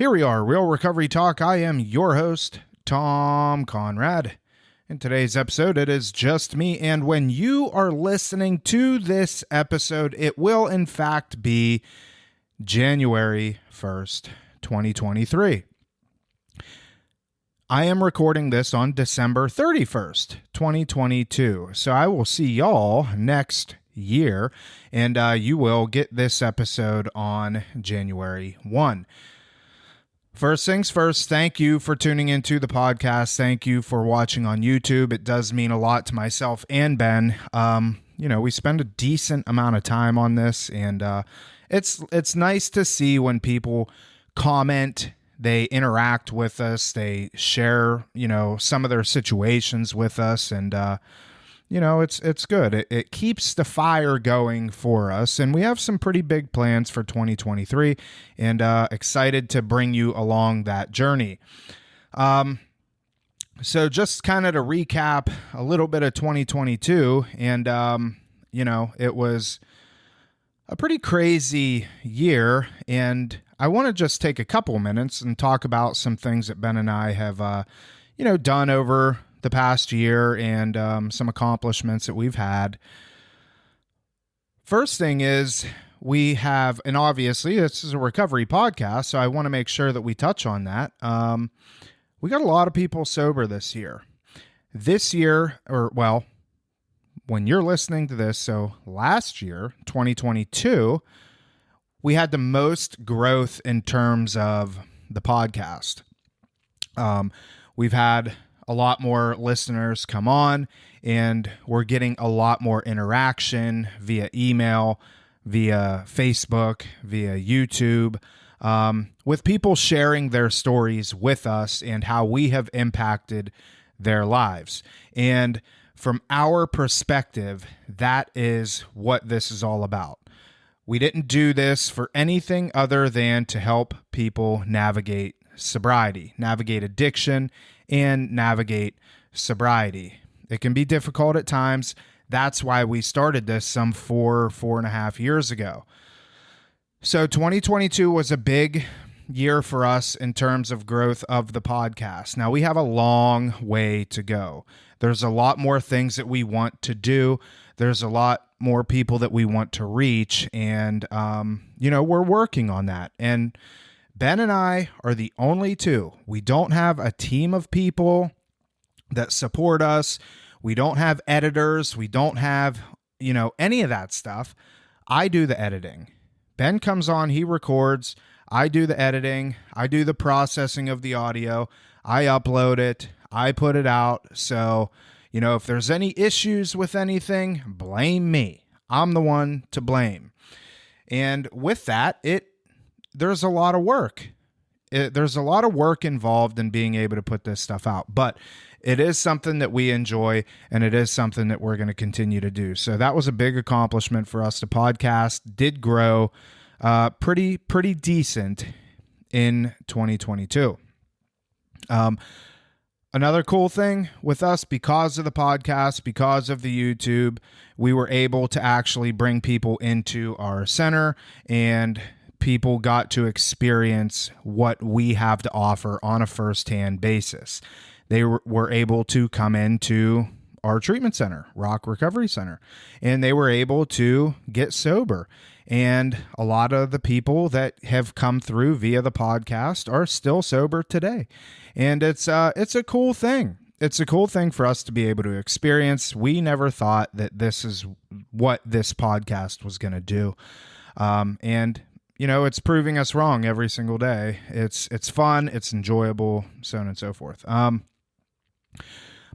Here we are, Real Recovery Talk. I am your host, Tom Conrad. In today's episode, it is just me, and when you are listening to this episode, it will in fact be January 1st, 2023. I am recording this on December 31st, 2022, so I will see y'all next year, and you will get this episode on January 1. First things first, thank you for tuning into the podcast. Thank you for watching on YouTube. It does mean a lot to myself and Ben. We spend a decent amount of time on this, and it's nice to see when people comment, they interact with us, they share, some of their situations with us, and it's good. It keeps the fire going for us, and we have some pretty big plans for 2023, and excited to bring you along that journey. So just kind of to recap a little bit of 2022, and it was a pretty crazy year, and I want to just take a couple minutes and talk about some things that Ben and I have, done over the past year, and some accomplishments that we've had. First thing is we have, and obviously this is a recovery podcast, so I want to make sure that we touch on that. We got a lot of people sober this year. This year, when you're listening to this, so last year, 2022, we had the most growth in terms of the podcast. We've had a lot more listeners come on, and we're getting a lot more interaction via email, via Facebook, via YouTube, with people sharing their stories with us and how we have impacted their lives. And from our perspective, that is what this is all about. We didn't do this for anything other than to help people navigate sobriety, navigate addiction, and navigate sobriety. It can be difficult at times. That's why we started this some 4.5 years ago. So 2022 was a big year for us in terms of growth of the podcast. Now we have a long way to go. There's a lot more things that we want to do. There's a lot more people that we want to reach, and we're working on that. And Ben and I are the only two. We don't have a team of people that support us. We don't have editors. We don't have, any of that stuff. I do the editing. Ben comes on, he records. I do the editing. I do the processing of the audio. I upload it. I put it out. So, if there's any issues with anything, blame me. I'm the one to blame. And with that, there's a lot of work. There's a lot of work involved in being able to put this stuff out, but it is something that we enjoy, and it is something that we're going to continue to do. So that was a big accomplishment for us. The podcast did grow pretty decent in 2022. Another cool thing with us, because of the podcast, because of the YouTube, we were able to actually bring people into our center, and people got to experience what we have to offer on a firsthand basis. They were able to come into our treatment center, Rock Recovery Center, and they were able to get sober. And a lot of the people that have come through via the podcast are still sober today. And it's a cool thing. It's a cool thing for us to be able to experience. We never thought that this is what this podcast was going to do. It's proving us wrong every single day. It's fun, it's enjoyable, so on and so forth.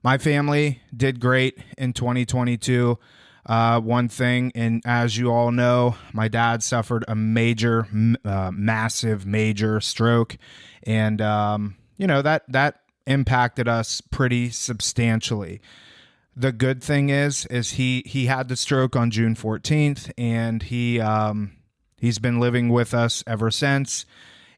My family did great in 2022. One thing, and as you all know, my dad suffered a massive stroke, and that impacted us pretty substantially. The good thing is he had the stroke on June 14th, and he's been living with us ever since,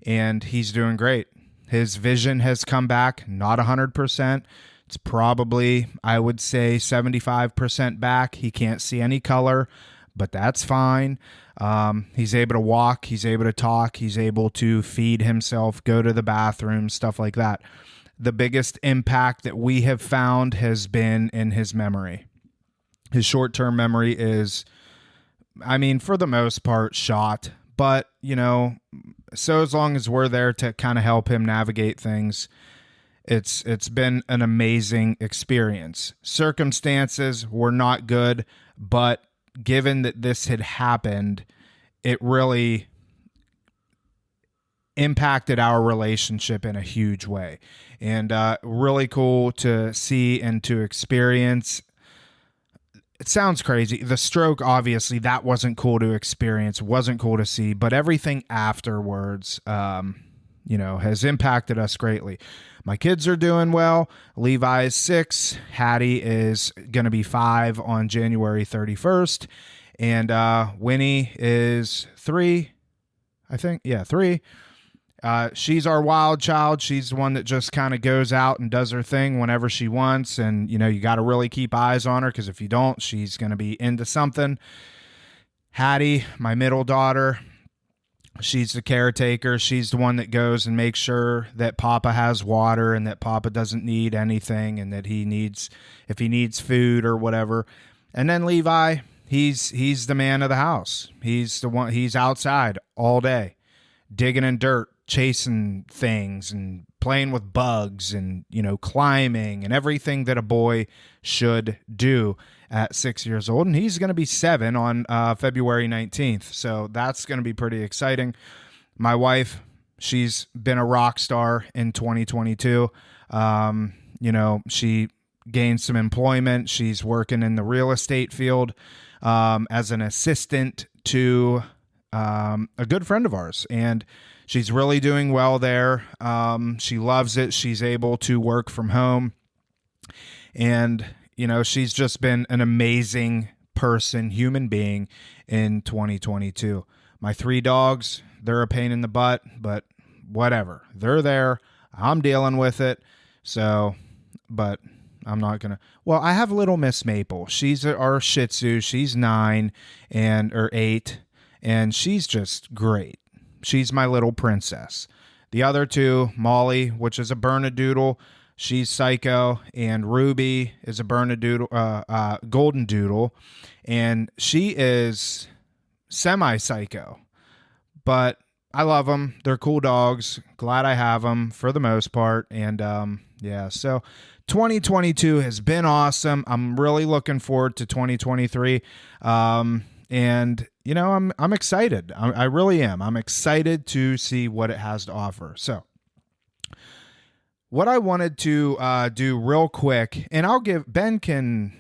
and he's doing great. His vision has come back, not 100%. It's probably, I would say, 75% back. He can't see any color, but that's fine. He's able to walk, he's able to talk, he's able to feed himself, go to the bathroom, stuff like that. The biggest impact that we have found has been in his memory. His short-term memory is, I mean, for the most part, shot. But, so as long as we're there to kind of help him navigate things, it's been an amazing experience. Circumstances were not good, but given that this had happened, it really impacted our relationship in a huge way. And really cool to see and to experience. It sounds crazy. The stroke, obviously, that wasn't cool to experience, wasn't cool to see, but everything afterwards, has impacted us greatly. My kids are doing well. Levi is 6. Hattie is going to be 5 on January 31st. And Winnie is 3, I think. Yeah, 3. She's our wild child. She's the one that just kind of goes out and does her thing whenever she wants. And, you got to really keep eyes on her, because if you don't, she's going to be into something. Hattie, my middle daughter, she's the caretaker. She's the one that goes and makes sure that Papa has water and that Papa doesn't need anything, and that if he needs food or whatever. And then Levi, he's the man of the house. He's the one, he's outside all day, digging in dirt, chasing things and playing with bugs and, climbing and everything that a boy should do at 6 years old. And he's going to be 7 on February 19th. So that's going to be pretty exciting. My wife, she's been a rock star in 2022. She gained some employment. She's working in the real estate field as an assistant to a good friend of ours. And she's really doing well there. She loves it. She's able to work from home. And, she's just been an amazing person, human being in 2022. My 3 dogs, they're a pain in the butt, but whatever. They're there. I'm dealing with it. So, but I'm not going to. Well, I have little Miss Maple. She's our Shih Tzu. She's 9 or 8, and she's just great. She's my little princess. The other 2, Molly, which is a Bernedoodle, she's psycho, and Ruby is a Bernedoodle, Golden Doodle, and she is semi-psycho. But I love them. They're cool dogs. Glad I have them for the most part. And so 2022 has been awesome. I'm really looking forward to 2023. And I'm excited. I really am. I'm excited to see what it has to offer. So what I wanted to do real quick, and Ben can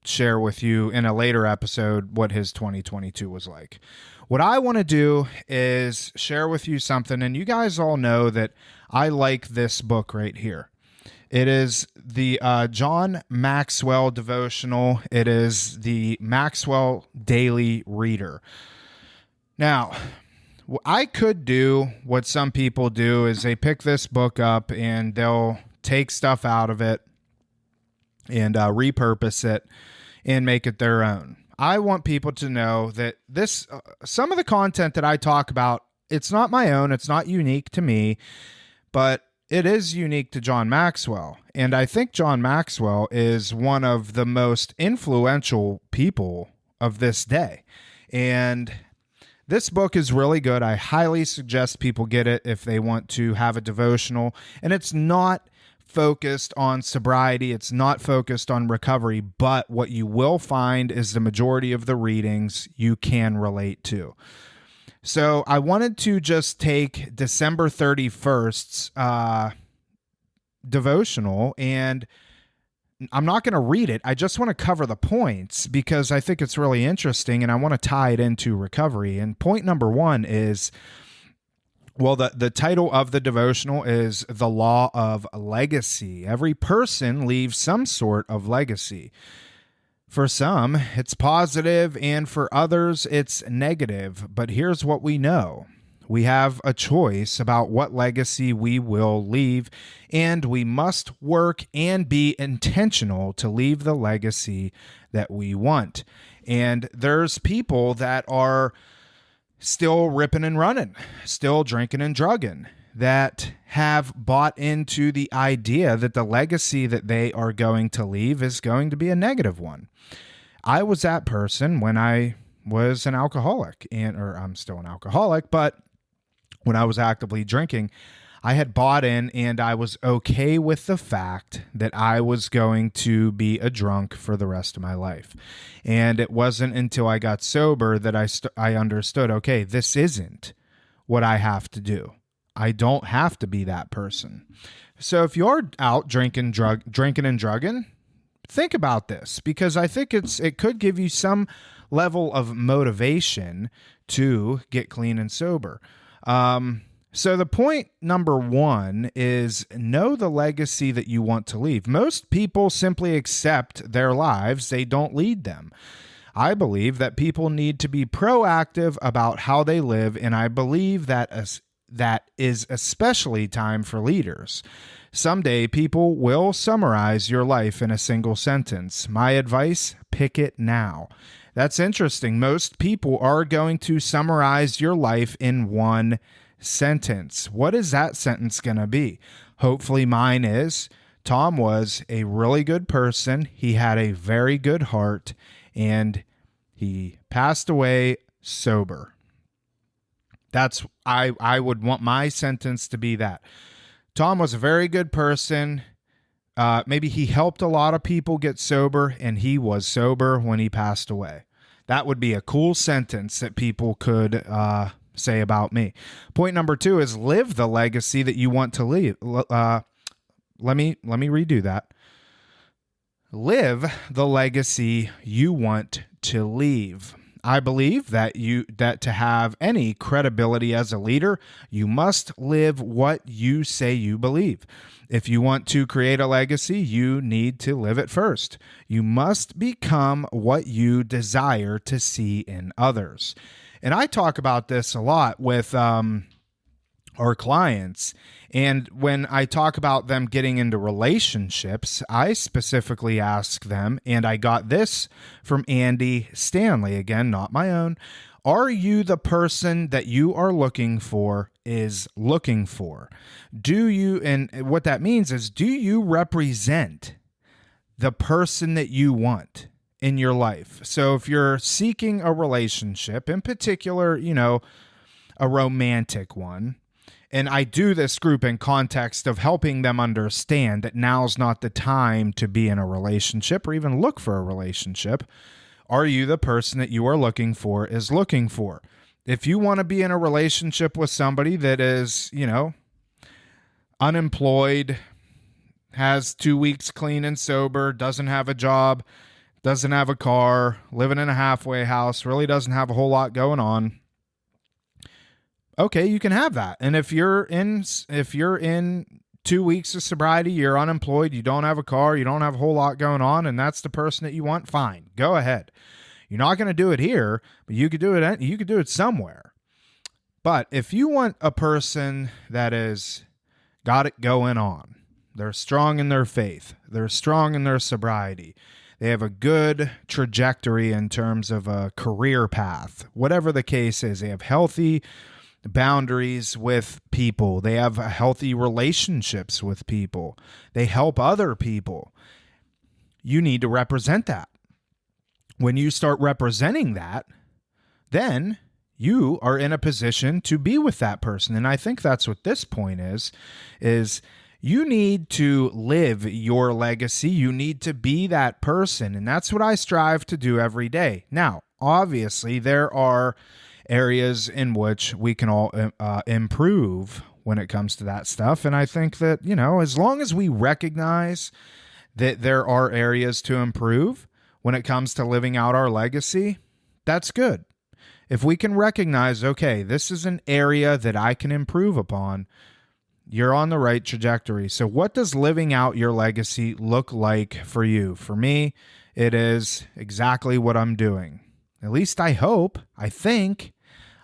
share with you in a later episode what his 2022 was like. What I want to do is share with you something, and you guys all know that I like this book right here. It is the John Maxwell devotional. It is the Maxwell Daily Reader. Now, I could do what some people do is they pick this book up and they'll take stuff out of it and repurpose it and make it their own. I want people to know that this, some of the content that I talk about, it's not my own. It's not unique to me, but it is unique to John Maxwell. And I think John Maxwell is one of the most influential people of this day. And this book is really good. I highly suggest people get it if they want to have a devotional. And it's not focused on sobriety. It's not focused on recovery. But what you will find is the majority of the readings you can relate to. So I wanted to just take December 31st's devotional, and I'm not going to read it. I just want to cover the points because I think it's really interesting, and I want to tie it into recovery. And point number 1 is, well, the title of the devotional is The Law of Legacy. Every person leaves some sort of legacy. For some, it's positive, and for others, it's negative. But here's what we know. We have a choice about what legacy we will leave, and we must work and be intentional to leave the legacy that we want. And there's people that are still ripping and running, still drinking and drugging, that have bought into the idea that the legacy that they are going to leave is going to be a negative one. I was that person when I was an alcoholic, or I'm still an alcoholic, but when I was actively drinking, I had bought in and I was okay with the fact that I was going to be a drunk for the rest of my life. And it wasn't until I got sober that I understood, okay, this isn't what I have to do. I don't have to be that person. So if you're out drinking and drugging, think about this, because I think it could give you some level of motivation to get clean and sober. So the point number one is know the legacy that you want to leave. Most people simply accept their lives. They don't lead them. I believe that people need to be proactive about how they live, and I believe that is especially time for leaders. Someday, people will summarize your life in a single sentence. My advice, pick it now. That's interesting. Most people are going to summarize your life in one sentence. What is that sentence going to be? Hopefully mine is, Tom was a really good person. He had a very good heart, and he passed away sober. That's, I would want my sentence to be that. Tom was a very good person. Maybe he helped a lot of people get sober, and he was sober when he passed away. That would be a cool sentence that people could say about me. Point number two is live the legacy that you want to leave. Let me redo that. Live the legacy you want to leave. I believe that to have any credibility as a leader, you must live what you say you believe. If you want to create a legacy, you need to live it first. You must become what you desire to see in others. And I talk about this a lot with our clients. And when I talk about them getting into relationships, I specifically ask them, and I got this from Andy Stanley, again, not my own. Are you the person that you are looking for is looking for? Do you, and what that means is, do you represent the person that you want in your life? So if you're seeking a relationship, in particular, a romantic one, and I do this group in context of helping them understand that now's not the time to be in a relationship or even look for a relationship. Are you the person that you are looking for is looking for? If you want to be in a relationship with somebody that is, unemployed, has 2 weeks clean and sober, doesn't have a job, doesn't have a car, living in a halfway house, really doesn't have a whole lot going on, okay, you can have that. And if you're in 2 weeks of sobriety, you're unemployed, you don't have a car, you don't have a whole lot going on, and that's the person that you want, fine, go ahead. You're not going to do it here, but you could do it somewhere. But if you want a person that is got it going on, they're strong in their faith, they're strong in their sobriety, they have a good trajectory in terms of a career path, whatever the case is, they have healthy boundaries with people, they have healthy relationships with people, they help other people, you need to represent that. When you start representing that, then you are in a position to be with that person. And I think that's what this point is you need to live your legacy. You need to be that person. And that's what I strive to do every day. Now, obviously, there are areas in which we can all improve when it comes to that stuff. And I think that, as long as we recognize that there are areas to improve when it comes to living out our legacy, that's good. If we can recognize, okay, this is an area that I can improve upon, you're on the right trajectory. So what does living out your legacy look like for you? For me, it is exactly what I'm doing. At least I hope, I think.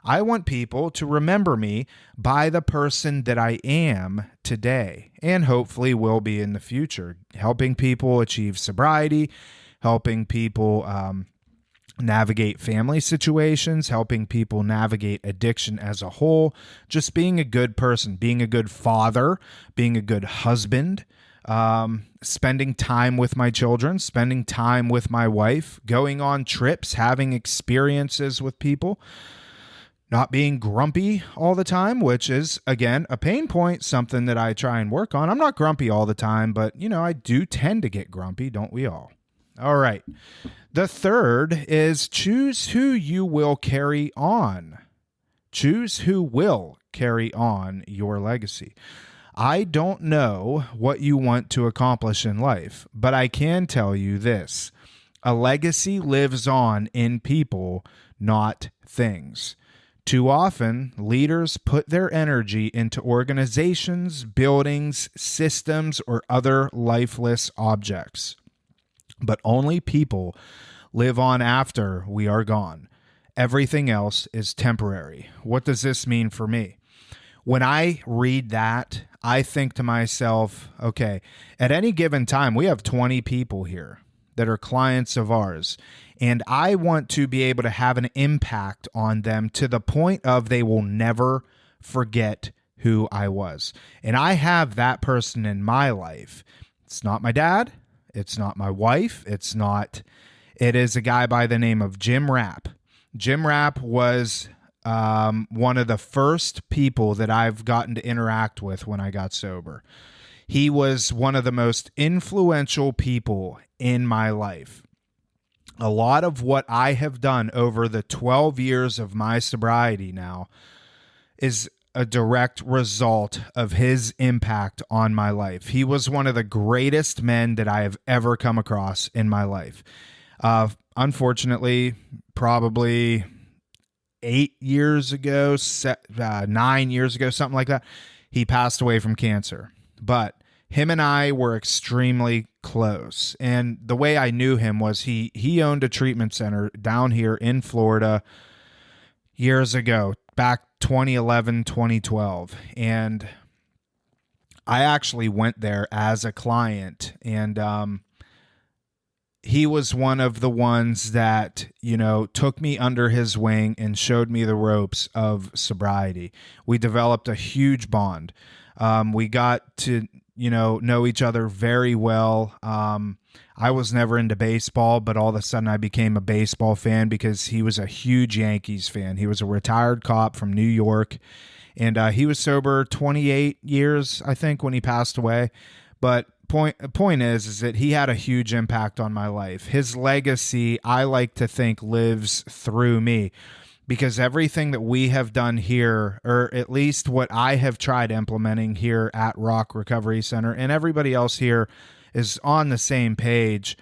I want people to remember me by the person that I am today, and hopefully will be in the future, helping people achieve sobriety, helping people navigate family situations, helping people navigate addiction as a whole, just being a good person, being a good father, being a good husband, spending time with my children, spending time with my wife, going on trips, having experiences with people, not being grumpy all the time, which is, again, a pain point, something that I try and work on. I'm not grumpy all the time, but, I do tend to get grumpy, don't we all? All right. The third is choose who you will carry on. Choose who will carry on your legacy. I don't know what you want to accomplish in life, but I can tell you this. A legacy lives on in people, not things. Too often, leaders put their energy into organizations, buildings, systems, or other lifeless objects. But only people live on after we are gone. Everything else is temporary. What does this mean for me? When I read that, I think to myself, okay, at any given time, we have 20 people here that are clients of ours, and I want to be able to have an impact on them to the point of they will never forget who I was. And I have that person in my life. It's not my dad. It's not my wife. It is a guy by the name of Jim Rapp. Jim Rapp was one of the first people that I've gotten to interact with when I got sober. He was one of the most influential people in my life. A lot of what I have done over the 12 years of my sobriety now is a direct result of his impact on my life. He was one of the greatest men that I have ever come across in my life. Unfortunately, probably 8 years ago, 9 years ago, something like that, he passed away from cancer. But him and I were extremely close. And the way I knew him was he owned a treatment center down here in Florida years ago, back 2011, 2012. And I actually went there as a client, and he was one of the ones that, took me under his wing and showed me the ropes of sobriety. We developed a huge bond. We got to, know each other very well. I was never into baseball, but all of a sudden I became a baseball fan because he was a huge Yankees fan. He was a retired cop from New York, and he was sober 28 years, I think, when he passed away. But point is that he had a huge impact on my life. His legacy, I like to think, lives through me, because everything that we have done here, or at least what I have tried implementing here at Rock Recovery Center, and everybody else here is on the same page,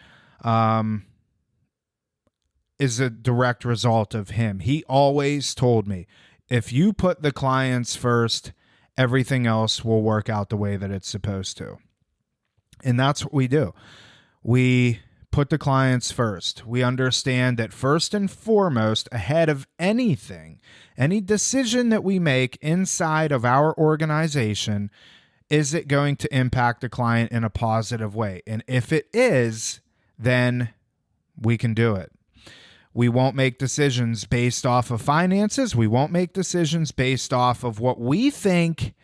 is a direct result of him. He always told me, if you put the clients first, everything else will work out the way that it's supposed to. And that's what we do. We put the clients first. We understand that first and foremost, ahead of anything, any decision that we make inside of our organization, is it going to impact the client in a positive way? And if it is, then we can do it. We won't make decisions based off of finances. We won't make decisions based off of what we think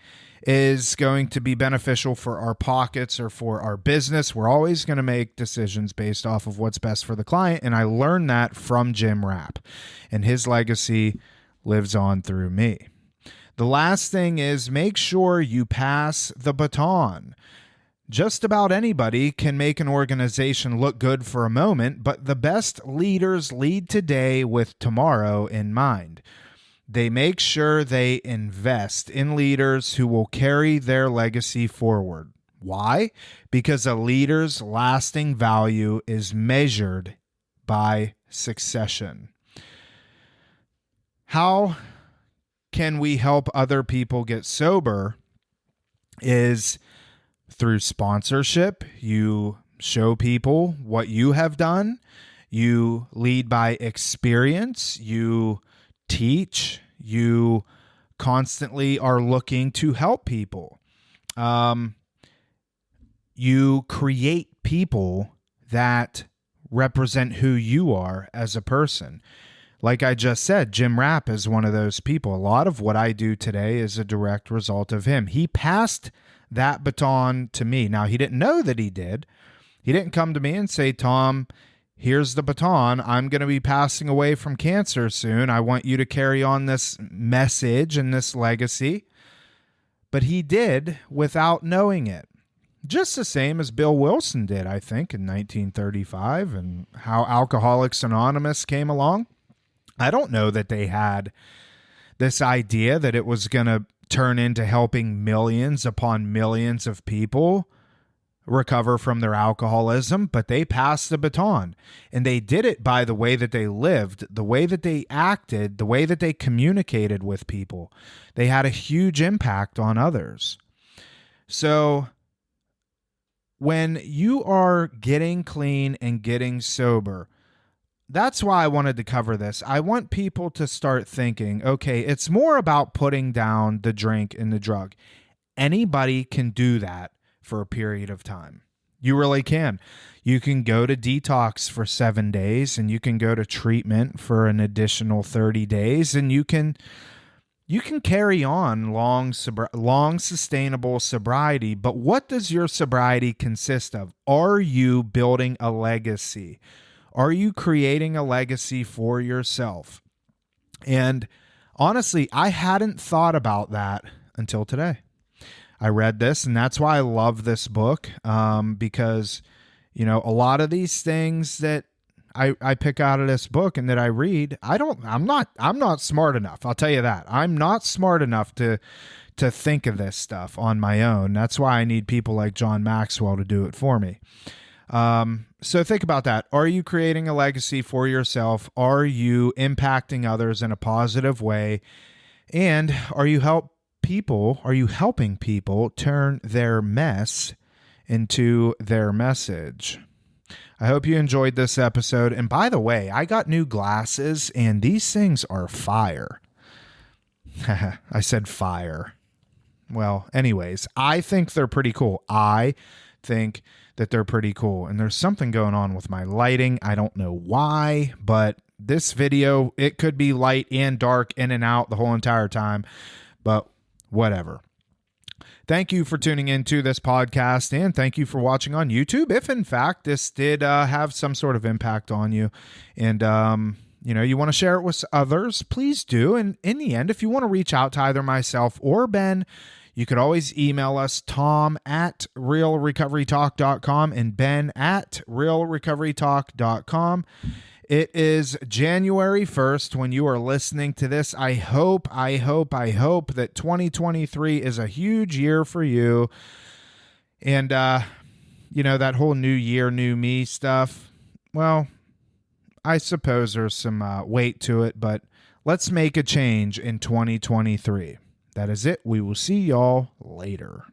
is going to be beneficial for our pockets or for our business. We're always going to make decisions based off of what's best for the client. And I learned that from Jim Rapp, and his legacy lives on through me. The last thing is, make sure you pass the baton. Just about anybody can make an organization look good for a moment, but the best leaders lead today with tomorrow in mind. They make sure they invest in leaders who will carry their legacy forward. Why? Because a leader's lasting value is measured by succession. How can we help other people get sober? Is through sponsorship. You show people what you have done. You lead by experience. You teach. You constantly are looking to help people. You create people that represent who you are as a person. Like I just said, Jim Rapp is one of those people. A lot of what I do today is a direct result of him. He passed that baton to me. Now, he didn't know that he did. He didn't come to me and say, Tom, here's the baton. I'm going to be passing away from cancer soon. I want you to carry on this message and this legacy. But he did without knowing it. Just the same as Bill Wilson did, I think, in 1935, and how Alcoholics Anonymous came along. I don't know that they had this idea that it was going to turn into helping millions upon millions of people recover from their alcoholism, but they passed the baton. And they did it by the way that they lived, the way that they acted, the way that they communicated with people. They had a huge impact on others. So when you are getting clean and getting sober, that's why I wanted to cover this. I want people to start thinking, okay, it's more about putting down the drink and the drug. Anybody can do that for a period of time. You really can. You can go to detox for 7 days, and you can go to treatment for an additional 30 days, and you can carry on long sustainable sobriety. But what does your sobriety consist of? Are you building a legacy? Are you creating a legacy for yourself? And honestly, I hadn't thought about that until today. I read this, and that's why I love this book, because, a lot of these things that I pick out of this book and that I read, I'm not smart enough. I'll tell you that. I'm not smart enough to think of this stuff on my own. That's why I need people like John Maxwell to do it for me. So think about that. Are you creating a legacy for yourself? Are you impacting others in a positive way? And are you helping people turn their mess into their message? I hope you enjoyed this episode. And by the way, I got new glasses, and these things are fire. I said fire. Well, anyways, I think they're pretty cool. I think that they're pretty cool. And there's something going on with my lighting. I don't know why, but this video, it could be light and dark, in and out the whole entire time, but whatever. Thank you for tuning into this podcast, and thank you for watching on YouTube. If in fact this did have some sort of impact on you, and you want to share it with others, please do. And in the end, if you want to reach out to either myself or Ben, you could always email us, tom@realrecoverytalk.com and ben@realrecoverytalk.com. It is January 1st when you are listening to this. I hope that 2023 is a huge year for you. And, that whole new year, new me stuff, well, I suppose there's some weight to it, but let's make a change in 2023. That is it. We will see y'all later.